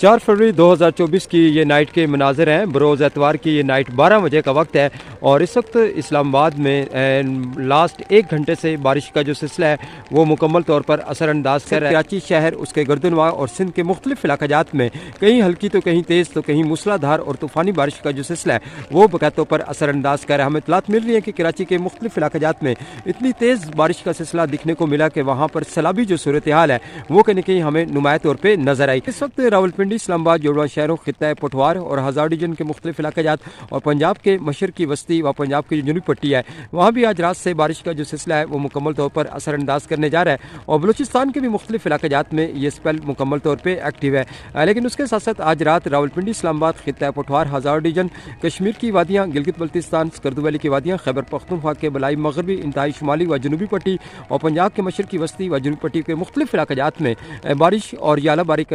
4 فروری 2024 کی یہ نائٹ کے مناظر ہیں۔ بروز اتوار کی یہ نائٹ 12 بجے کا وقت ہے اور اس وقت اسلام آباد میں لاسٹ 1 گھنٹے سے بارش کا جو سلسلہ ہے وہ مکمل طور پر اثر انداز کر رہا ہے۔ کراچی شہر، اس کے گردنواں اور سندھ کے مختلف علاقہ جات میں کہیں ہلکی تو کہیں تیز تو کہیں موسلا دھار اور طوفانی بارش کا جو سلسلہ ہے وہ بقاطوں پر اثر انداز کر رہا ہے۔ ہمیں اطلاعات مل رہی ہیں کہ کراچی کے مختلف علاقہ جات میں اتنی تیز بارش کا سلسلہ دکھنے کو ملا کہ وہاں پر سیلابی جو صورتحال ہے وہ کہیں نہ کہیں ہمیں نمایاں طور پہ نظر آئی۔ اس وقت راولپنڈی، اسلام آباد، جوڑواں شہروں، خطہ پٹوار اور ہزار ڈویژن کے مختلف علاقہ جات اور پنجاب کے مشرقی وسطی و پنجاب کی جو جنوبی پٹی ہے وہاں بھی آج رات سے بارش کا جو سلسلہ ہے وہ مکمل طور پر اثر انداز کرنے جا رہا ہے اور بلوچستان کے بھی مختلف علاقہ جات میں یہ سپیل مکمل طور پہ ایکٹیو ہے۔ لیکن اس کے ساتھ ساتھ آج رات راولپنڈی، اسلام آباد، خطہ پٹوار، ہزار ڈویژن، کشمیر کی وادیاں، گلگت بلتستان، سکردو ویلی کی وادیاں، خیبر پختونخوا کے بلائی مغربی، انتہائی شمالی و جنوبی پٹی اور پنجاب کے مشرقی وسطی و جنوبی پٹی کے مختلف علاقہ جات میں بارش اور اعلیٰ باری کا